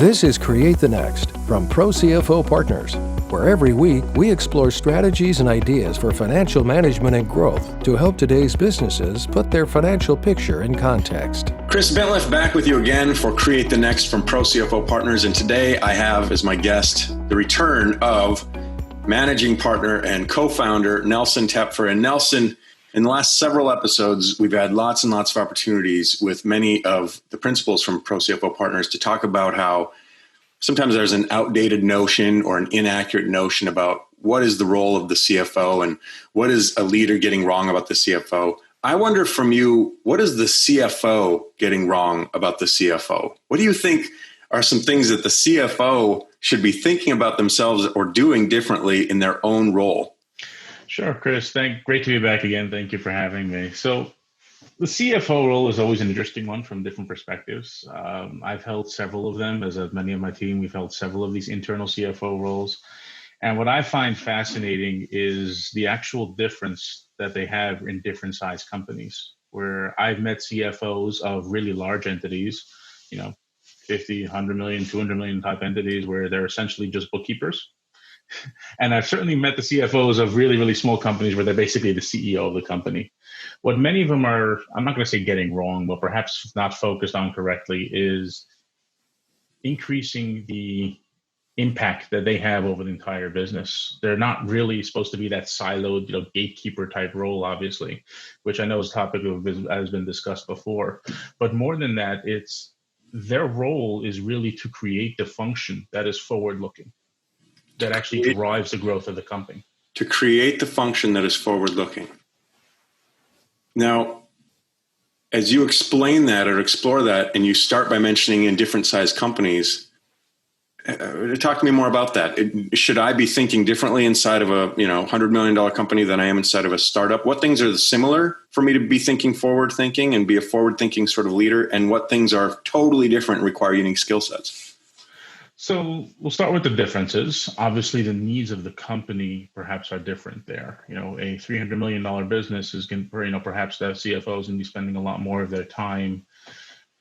This is Create the Next from ProCFO Partners, where every week we explore strategies and ideas for financial management and growth to help today's businesses put their financial picture in context. Chris Bentliff back with you again for Create the Next from ProCFO Partners. And today I have as my guest the return of managing partner and co-founder Nelson Tepfer. And Nelson, in the last several episodes, we've had lots and lots of opportunities with many of the principals from ProCFO Partners to talk about how sometimes there's an outdated notion or an inaccurate notion about what is the role of the CFO and what is a leader getting wrong about the CFO. I wonder from you, what is the CFO getting wrong about the CFO? What do you think are some things that the CFO should be thinking about themselves or doing differently in their own role? Sure, Chris. Great to be back again. Thank you for having me. So the CFO role is always an interesting one from different perspectives. I've held several of them, as have many of my team. We've held several of these internal CFO roles. And what I find fascinating is the actual difference that they have in different size companies, where I've met CFOs of really large entities, 50, 100 million, 200 million type entities where they're essentially just bookkeepers. And I've certainly met the CFOs of really, really small companies where they're basically the CEO of the company. What many of them are, I'm not going to say getting wrong, but perhaps not focused on correctly, is increasing the impact that they have over the entire business. They're not really supposed to be that siloed, gatekeeper type role, obviously, which I know is a topic that has been discussed before. But more than that, it's their role is really to create the function that is forward-looking, that actually drives the growth of the company. To create the function that is forward-looking. Now, as you explain that or explore that, and you start by mentioning in different size companies, talk to me more about that. Should I be thinking differently inside of a $100 million company than I am inside of a startup? What things are similar for me to be thinking forward-thinking and be a forward-thinking sort of leader, and what things are totally different and require unique skill sets? So we'll start with the differences. Obviously, the needs of the company perhaps are different there. A $300 million business is going to, perhaps the CFO is going to be spending a lot more of their time,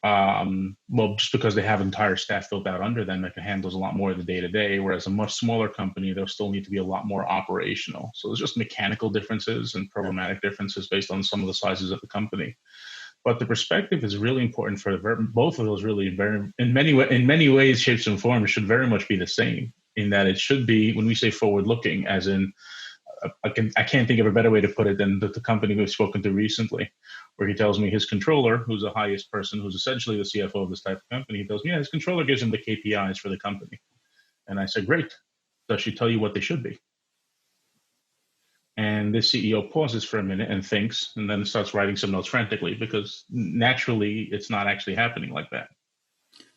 just because they have entire staff built out under them that can handle a lot more of the day-to-day, whereas a much smaller company, they'll still need to be a lot more operational. So there's just mechanical differences and programmatic differences based on some of the sizes of the company. But the perspective is really important for both of those. Really, in many ways, shapes and forms should very much be the same. In that it should be, when we say forward-looking, as in, I can't think of a better way to put it than the company we've spoken to recently, where he tells me his controller, who's the highest person, who's essentially the CFO of this type of company, he tells me, his controller gives him the KPIs for the company. And I said, great. Does she tell you what they should be? And the CEO pauses for a minute and thinks, and then starts writing some notes frantically, because naturally it's not actually happening like that.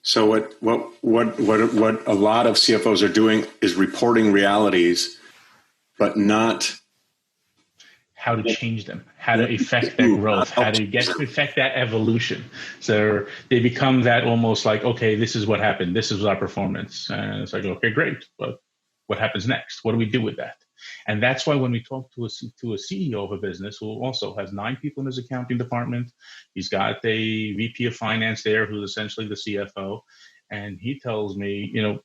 So what a lot of CFOs are doing is reporting realities, but not how to change them, how to affect their growth, how to affect that evolution. So they become that almost like, okay, this is what happened, this is our performance, and it's like, okay, great, but what happens next? What do we do with that? And that's why when we talk to a CEO of a business who also has 9 people in his accounting department, he's got a VP of finance there who's essentially the CFO, and he tells me,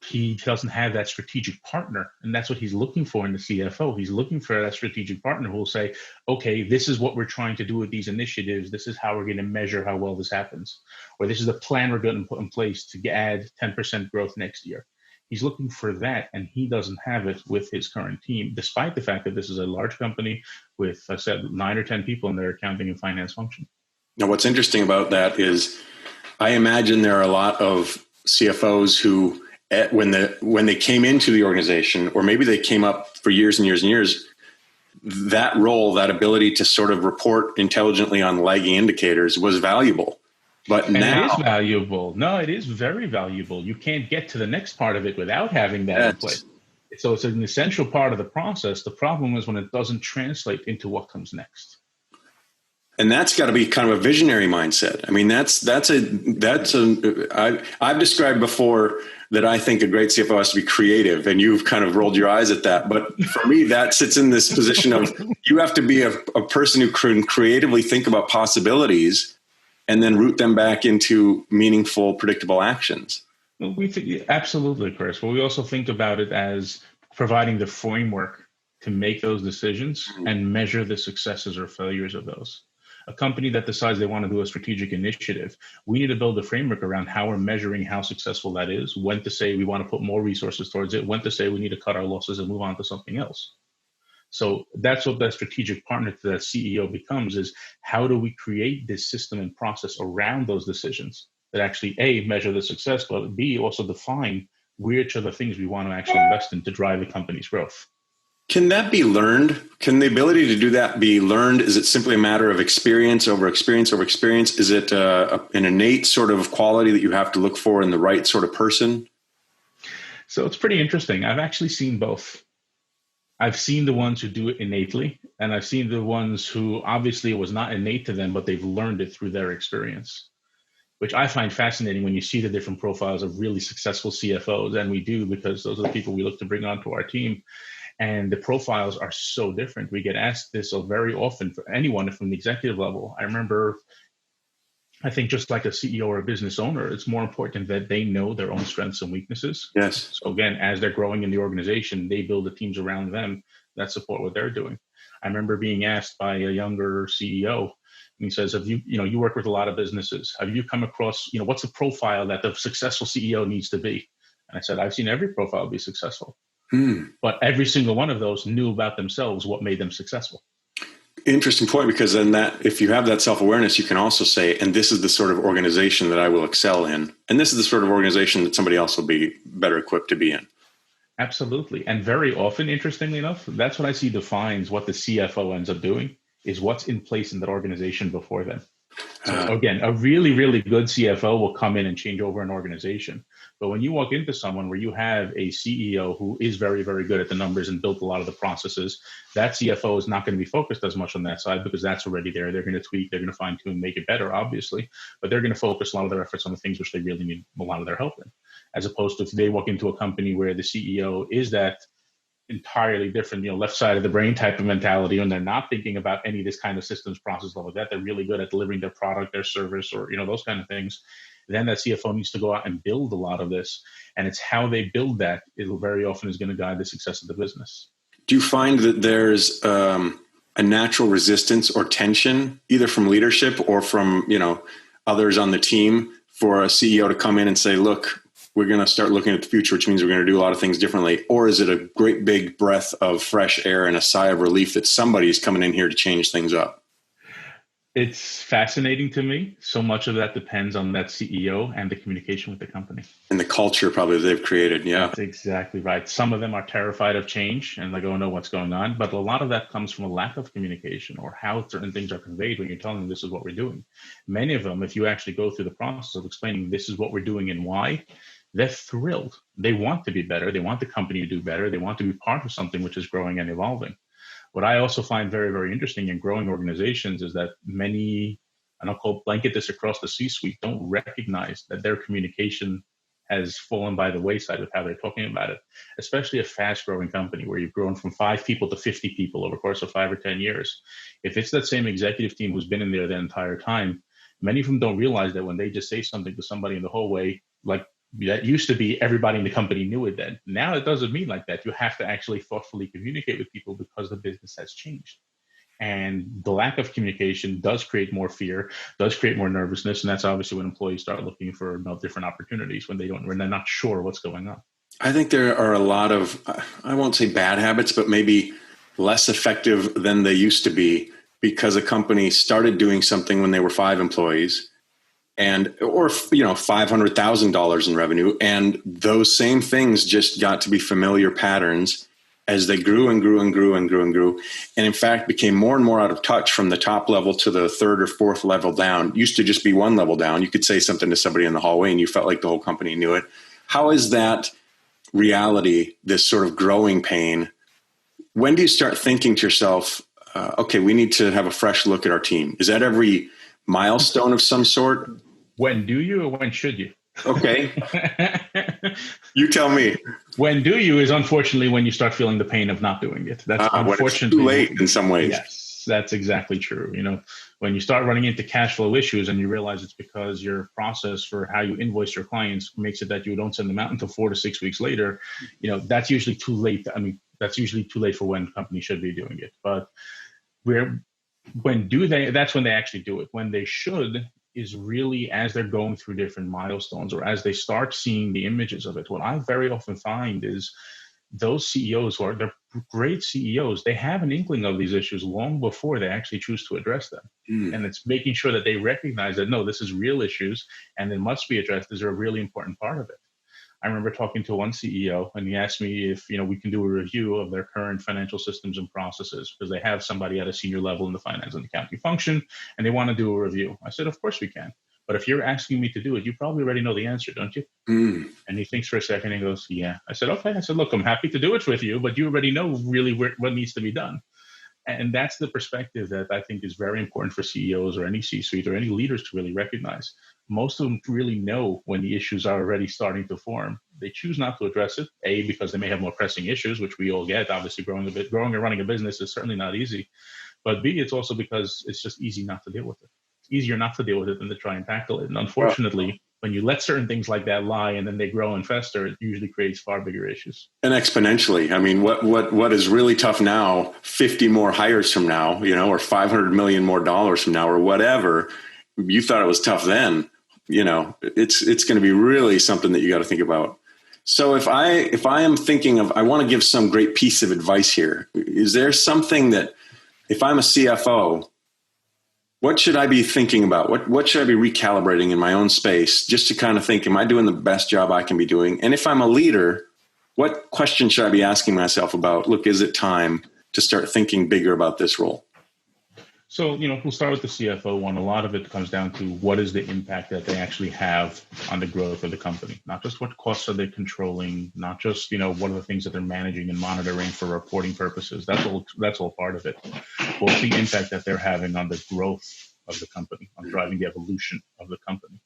he doesn't have that strategic partner, and that's what he's looking for in the CFO. He's looking for that strategic partner who will say, okay, this is what we're trying to do with these initiatives. This is how we're going to measure how well this happens, or this is the plan we're going to put in place to add 10% growth next year. He's looking for that, and he doesn't have it with his current team, despite the fact that this is a large company with, I said, 9 or 10 people in their accounting and finance function. Now, what's interesting about that is I imagine there are a lot of CFOs who, when they came into the organization, or maybe they came up for years and years and years, that role, that ability to sort of report intelligently on lagging indicators was valuable. But now, it is valuable. No, it is very valuable. You can't get to the next part of it without having that in place. So it's an essential part of the process. The problem is when it doesn't translate into what comes next. And that's got to be kind of a visionary mindset. I mean, I've described before that I think a great CFO has to be creative, and you've kind of rolled your eyes at that. But for me, that sits in this position of you have to be a person who can creatively think about possibilities and then root them back into meaningful, predictable actions. Well, we think absolutely, Chris. But we also think about it as providing the framework to make those decisions and measure the successes or failures of those. A company that decides they want to do a strategic initiative, we need to build a framework around how we're measuring how successful that is, when to say we want to put more resources towards it, when to say we need to cut our losses and move on to something else. So that's what that strategic partner to that CEO becomes, is how do we create this system and process around those decisions that actually, A, measure the success, but B, also define which are the things we want to actually invest in to drive the company's growth. Can that be learned? Can the ability to do that be learned? Is it simply a matter of experience over experience over experience? Is it an innate sort of quality that you have to look for in the right sort of person? So it's pretty interesting. I've actually seen both. I've seen the ones who do it innately, and I've seen the ones who obviously it was not innate to them, but they've learned it through their experience, which I find fascinating when you see the different profiles of really successful CFOs. And we do, because those are the people we look to bring onto our team. And the profiles are so different. We get asked this very often for anyone from the executive level. I remember, I think just like a CEO or a business owner, it's more important that they know their own strengths and weaknesses. Yes. So again, as they're growing in the organization, they build the teams around them that support what they're doing. I remember being asked by a younger CEO, and he says, "Have you work with a lot of businesses. Have you come across, what's the profile that the successful CEO needs to be?" And I said, "I've seen every profile be successful. But every single one of those knew about themselves what made them successful." Interesting point, because then that if you have that self-awareness, you can also say, and this is the sort of organization that I will excel in. And this is the sort of organization that somebody else will be better equipped to be in. Absolutely. And very often, interestingly enough, that's what I see defines what the CFO ends up doing, is what's in place in that organization before them. So again, a really, really good CFO will come in and change over an organization. But when you walk into someone where you have a CEO who is very, very good at the numbers and built a lot of the processes, that CFO is not going to be focused as much on that side because that's already there. They're going to tweak, they're going to fine tune, make it better, obviously, but they're going to focus a lot of their efforts on the things which they really need a lot of their help in. As opposed to if they walk into a company where the CEO is that entirely different, left side of the brain type of mentality, and they're not thinking about any of this kind of systems process level that they're really good at delivering their product, their service, or those kind of things, then that CFO needs to go out and build a lot of this. And it's how they build that very often is going to guide the success of the business. Do you find that there's a natural resistance or tension, either from leadership or from others on the team, for a CEO to come in and say, "Look, we're going to start looking at the future, which means we're going to do a lot of things differently"? Or is it a great big breath of fresh air and a sigh of relief that somebody's coming in here to change things up? It's fascinating to me. So much of that depends on that CEO and the communication with the company. And the culture probably they've created. Yeah. That's exactly right. Some of them are terrified of change and they don't know what's going on. But a lot of that comes from a lack of communication or how certain things are conveyed when you're telling them this is what we're doing. Many of them, if you actually go through the process of explaining this is what we're doing and why, they're thrilled. They want to be better. They want the company to do better. They want to be part of something which is growing and evolving. What I also find very, very interesting in growing organizations is that many, and I'll blanket this across the C-suite, don't recognize that their communication has fallen by the wayside with how they're talking about it, especially a fast-growing company where you've grown from 5 people to 50 people over the course of 5 or 10 years. If it's that same executive team who's been in there the entire time, many of them don't realize that when they just say something to somebody in the hallway, like that used to be everybody in the company knew it then. Now it doesn't mean like that. You have to actually thoughtfully communicate with people because the business has changed. And the lack of communication does create more fear, does create more nervousness. And that's obviously when employees start looking for different opportunities when they're not sure what's going on. I think there are a lot of, I won't say bad habits, but maybe less effective than they used to be because a company started doing something when they were 5 employees or $500,000 in revenue. And those same things just got to be familiar patterns as they grew and grew and grew and grew and grew. And in fact, became more and more out of touch from the top level to the 3rd or 4th level down. Used to just be 1 level down. You could say something to somebody in the hallway and you felt like the whole company knew it. How is that reality, this sort of growing pain? When do you start thinking to yourself, okay, we need to have a fresh look at our team? Is that every milestone of some sort? When do you or when should you? Okay. You tell me. When do you is unfortunately when you start feeling the pain of not doing it. That's unfortunately when it's too late in some ways. Yes, that's exactly true. when you start running into cash flow issues and you realize it's because your process for how you invoice your clients makes it that you don't send them out until 4 to 6 weeks later, that's usually too late. I mean, that's usually too late for when companies should be doing it. But that's when they actually do it. When they should is really as they're going through different milestones or as they start seeing the images of it. What I very often find is those CEOs they're great CEOs, they have an inkling of these issues long before they actually choose to address them. And it's making sure that they recognize that, no, this is real issues and they must be addressed. These are a really important part of it. I remember talking to one CEO and he asked me if, we can do a review of their current financial systems and processes because they have somebody at a senior level in the finance and accounting function and they want to do a review. I said, of course we can. But if you're asking me to do it, you probably already know the answer, don't you? And he thinks for a second and goes, yeah. I said, okay. I said, look, I'm happy to do it with you, but you already know really what needs to be done. And that's the perspective that I think is very important for CEOs or any C-suite or any leaders to really recognize. Most of them really know when the issues are already starting to form. They choose not to address it, A, because they may have more pressing issues, which we all get. Obviously, growing and running a business is certainly not easy. But B, it's also because it's just easy not to deal with it. It's easier not to deal with it than to try and tackle it. And unfortunately, when you let certain things like that lie and then they grow and fester, it usually creates far bigger issues. And exponentially. I mean, what is really tough now, 50 more hires from now, or $500 million more dollars from now or whatever, you thought it was tough then, it's going to be really something that you got to think about. So if I am thinking of, I want to give some great piece of advice here, is there something that if I'm a CFO, what should I be thinking about? What should I be recalibrating in my own space just to kind of think, am I doing the best job I can be doing? And if I'm a leader, what question should I be asking myself about, look, is it time to start thinking bigger about this role? So, we'll start with the CFO one. A lot of it comes down to what is the impact that they actually have on the growth of the company, not just what costs are they controlling, not just, what are the things that they're managing and monitoring for reporting purposes. That's all part of it. What's the impact that they're having on the growth of the company, on driving the evolution of the company?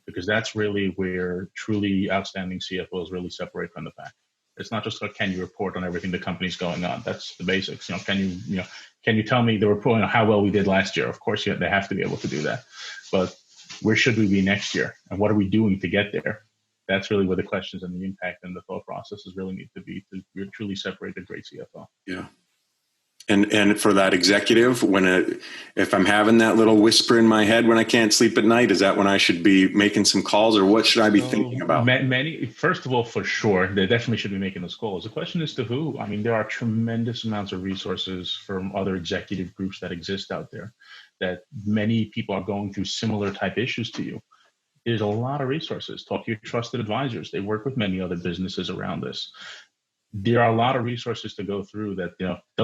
Because that's really where truly outstanding CFOs really separate from the pack. It's not just can you report on everything the company's going on. That's the basics. Can you tell me the report how well we did last year? Of course, they have to be able to do that. But where should we be next year? And what are we doing to get there? That's really where the questions and the impact and the thought processes really need to be to truly separate a great CFO. Yeah. And for that executive, if I'm having that little whisper in my head when I can't sleep at night, is that when I should be making some calls, or what should I be thinking about? First of all, for sure, they definitely should be making those calls. The question is to who? I mean, there are tremendous amounts of resources from other executive groups that exist out there that many people are going through similar type issues to you. There's a lot of resources. Talk to your trusted advisors. They work with many other businesses around this. There are a lot of resources to go through that,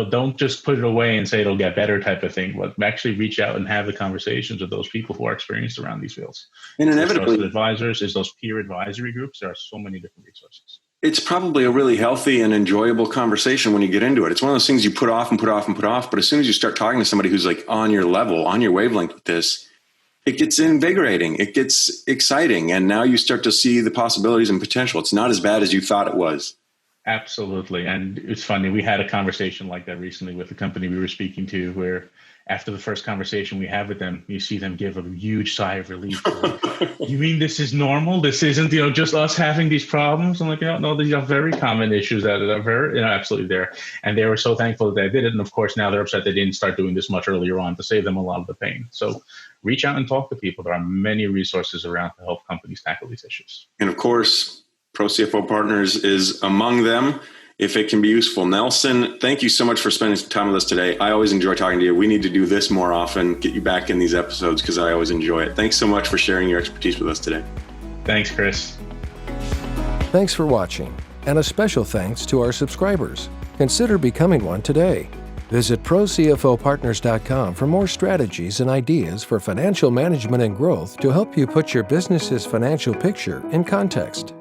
don't just put it away and say it'll get better type of thing, but actually reach out and have the conversations with those people who are experienced around these fields. And inevitably, advisors, is those peer advisory groups. There are so many different resources. It's probably a really healthy and enjoyable conversation when you get into it. It's one of those things you put off and put off and put off. But as soon as you start talking to somebody who's like on your level, on your wavelength with this, it gets invigorating. It gets exciting. And now you start to see the possibilities and potential. It's not as bad as you thought it was. Absolutely. And it's funny. We had a conversation like that recently with the company we were speaking to, where after the first conversation we have with them, you see them give a huge sigh of relief. You mean this is normal? This isn't, just us having these problems? I'm like, no, these are very common issues that are very, absolutely there. And they were so thankful that they did it. And of course, now they're upset they didn't start doing this much earlier on to save them a lot of the pain. So reach out and talk to people. There are many resources around to help companies tackle these issues. And of course, ProCFO Partners is among them, if it can be useful. Nelson, thank you so much for spending some time with us today. I always enjoy talking to you. We need to do this more often, get you back in these episodes because I always enjoy it. Thanks so much for sharing your expertise with us today. Thanks, Chris. Thanks for watching, and a special thanks to our subscribers. Consider becoming one today. Visit ProCFOPartners.com for more strategies and ideas for financial management and growth to help you put your business's financial picture in context.